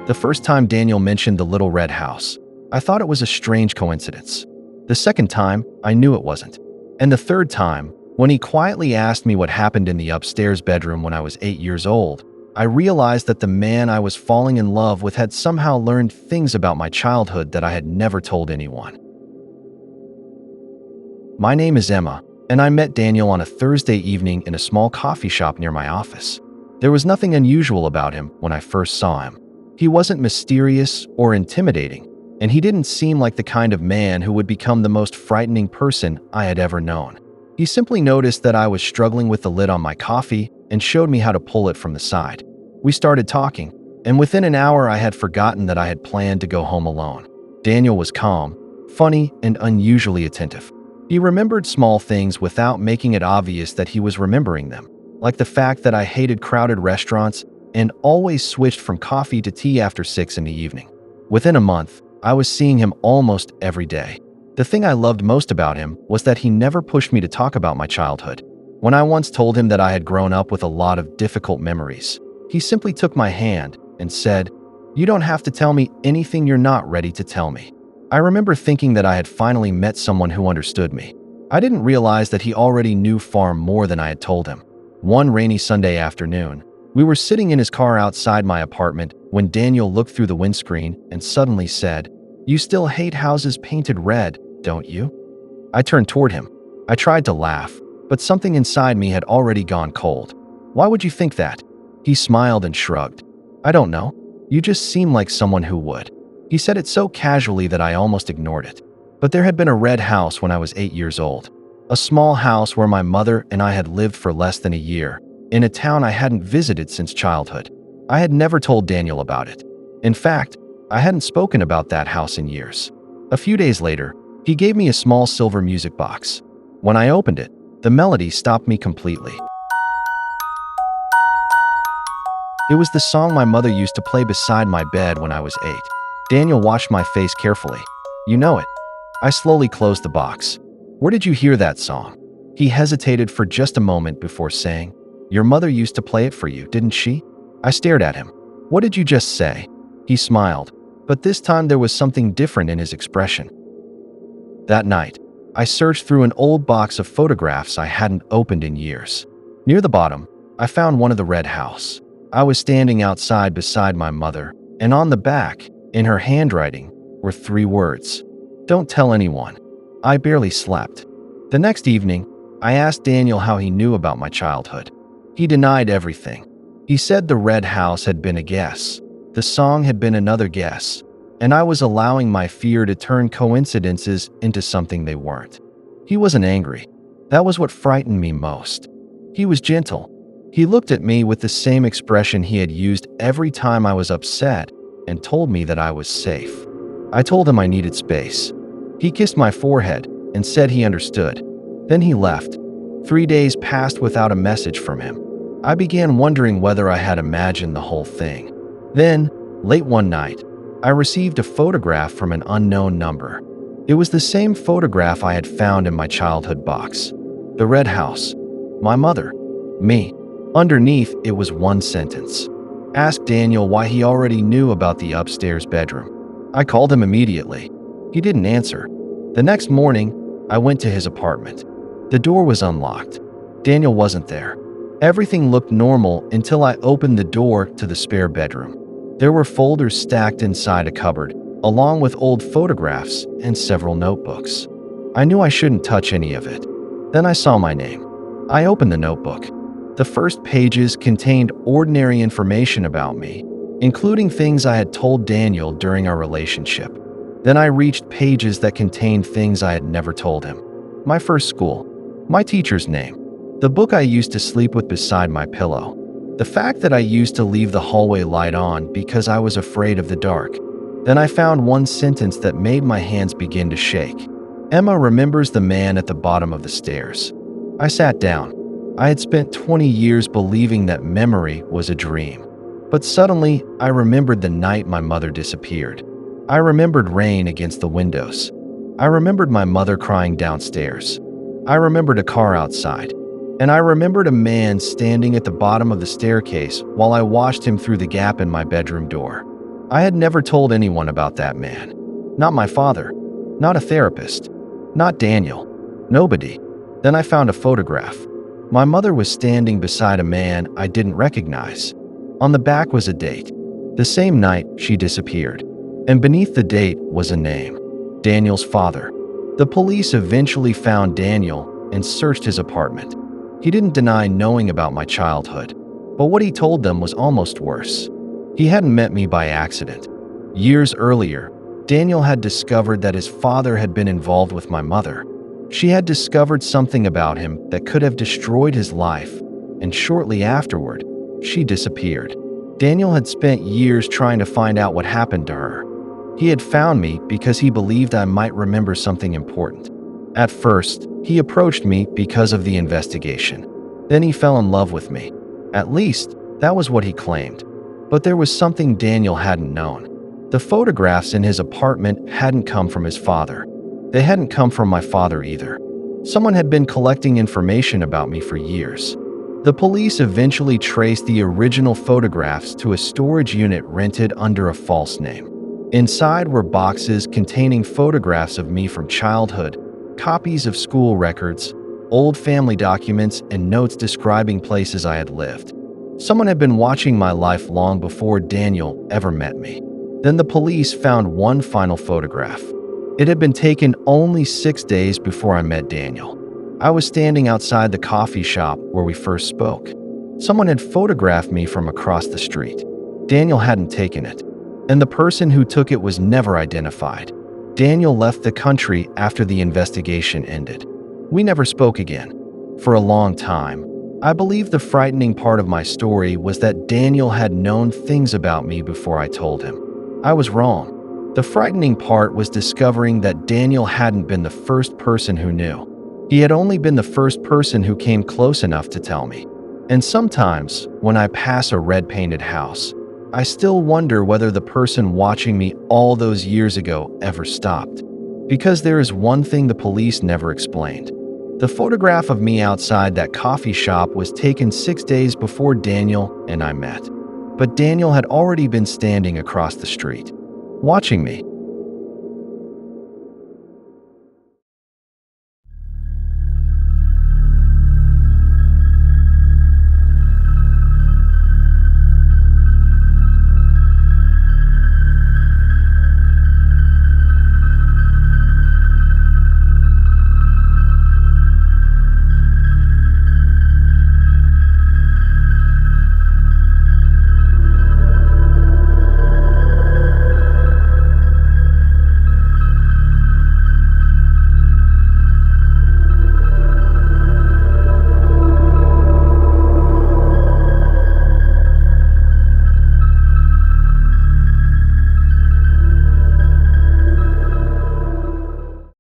The first time Daniel mentioned the little red house, I thought it was a strange coincidence. The second time, I knew it wasn't. And the third time, when he quietly asked me what happened in the upstairs bedroom when I was 8 years old, I realized that the man I was falling in love with had somehow learned things about my childhood that I had never told anyone. My name is Emma, and I met Daniel on a Thursday evening in a small coffee shop near my office. There was nothing unusual about him when I first saw him. He wasn't mysterious or intimidating, and he didn't seem like the kind of man who would become the most frightening person I had ever known. He simply noticed that I was struggling with the lid on my coffee and showed me how to pull it from the side. We started talking, and within an hour I had forgotten that I had planned to go home alone. Daniel was calm, funny, and unusually attentive. He remembered small things without making it obvious that he was remembering them, like the fact that I hated crowded restaurants and always switched from coffee to tea after 6 in the evening. Within a month, I was seeing him almost every day. The thing I loved most about him was that he never pushed me to talk about my childhood. When I once told him that I had grown up with a lot of difficult memories, he simply took my hand and said, "You don't have to tell me anything you're not ready to tell me." I remember thinking that I had finally met someone who understood me. I didn't realize that he already knew far more than I had told him. One rainy Sunday afternoon, we were sitting in his car outside my apartment when Daniel looked through the windscreen and suddenly said, "You still hate houses painted red, don't you?" I turned toward him. I tried to laugh, but something inside me had already gone cold. "Why would you think that?" He smiled and shrugged. "I don't know. You just seem like someone who would." He said it so casually that I almost ignored it. But there had been a red house when I was 8 years old. A small house where my mother and I had lived for less than a year, in a town I hadn't visited since childhood. I had never told Daniel about it. In fact, I hadn't spoken about that house in years. A few days later, he gave me a small silver music box. When I opened it, the melody stopped me completely. It was the song my mother used to play beside my bed when I was 8. Daniel watched my face carefully. "You know it." I slowly closed the box. "Where did you hear that song?" He hesitated for just a moment before saying, "Your mother used to play it for you, didn't she?" I stared at him. "What did you just say?" He smiled, but this time there was something different in his expression. That night, I searched through an old box of photographs I hadn't opened in years. Near the bottom, I found one of the red house. I was standing outside beside my mother, and on the back, in her handwriting, were 3 words. "Don't tell anyone." I barely slept. The next evening, I asked Daniel how he knew about my childhood. He denied everything. He said the red house had been a guess. The song had been another guess, and I was allowing my fear to turn coincidences into something they weren't. He wasn't angry. That was what frightened me most. He was gentle. He looked at me with the same expression he had used every time I was upset and told me that I was safe. I told him I needed space. He kissed my forehead and said he understood. Then he left. 3 days passed without a message from him. I began wondering whether I had imagined the whole thing. Then, late one night, I received a photograph from an unknown number. It was the same photograph I had found in my childhood box. The red house. My mother. Me. Underneath, it was one sentence. Ask Daniel why he already knew about the upstairs bedroom. I called him immediately. He didn't answer. The next morning, I went to his apartment. The door was unlocked. Daniel wasn't there. Everything looked normal until I opened the door to the spare bedroom. There were folders stacked inside a cupboard, along with old photographs and several notebooks. I knew I shouldn't touch any of it. Then I saw my name. I opened the notebook. The first pages contained ordinary information about me, including things I had told Daniel during our relationship. Then I reached pages that contained things I had never told him. My first school, my teacher's name, the book I used to sleep with beside my pillow, the fact that I used to leave the hallway light on because I was afraid of the dark. Then I found one sentence that made my hands begin to shake. Emma remembers the man at the bottom of the stairs. I sat down. I had spent 20 years believing that memory was a dream. But suddenly, I remembered the night my mother disappeared. I remembered rain against the windows. I remembered my mother crying downstairs. I remembered a car outside. And I remembered a man standing at the bottom of the staircase while I watched him through the gap in my bedroom door. I had never told anyone about that man. Not my father. Not a therapist. Not Daniel. Nobody. Then I found a photograph. My mother was standing beside a man I didn't recognize. On the back was a date. The same night she disappeared. And beneath the date was a name. Daniel's father. The police eventually found Daniel and searched his apartment. He didn't deny knowing about my childhood, but what he told them was almost worse. He hadn't met me by accident. Years earlier, Daniel had discovered that his father had been involved with my mother. She had discovered something about him that could have destroyed his life, and shortly afterward, she disappeared. Daniel had spent years trying to find out what happened to her. He had found me because he believed I might remember something important. At first, he approached me because of the investigation. Then he fell in love with me. At least, that was what he claimed. But there was something Daniel hadn't known. The photographs in his apartment hadn't come from his father. They hadn't come from my father either. Someone had been collecting information about me for years. The police eventually traced the original photographs to a storage unit rented under a false name. Inside were boxes containing photographs of me from childhood, copies of school records, old family documents, and notes describing places I had lived. Someone had been watching my life long before Daniel ever met me. Then the police found one final photograph. It had been taken only 6 days before I met Daniel. I was standing outside the coffee shop where we first spoke. Someone had photographed me from across the street. Daniel hadn't taken it, and the person who took it was never identified. Daniel left the country after the investigation ended. We never spoke again. For a long time, I believe the frightening part of my story was that Daniel had known things about me before I told him. I was wrong. The frightening part was discovering that Daniel hadn't been the first person who knew. He had only been the first person who came close enough to tell me. And sometimes, when I pass a red-painted house, I still wonder whether the person watching me all those years ago ever stopped. Because there is one thing the police never explained. The photograph of me outside that coffee shop was taken 6 days before Daniel and I met. But Daniel had already been standing across the street, watching me.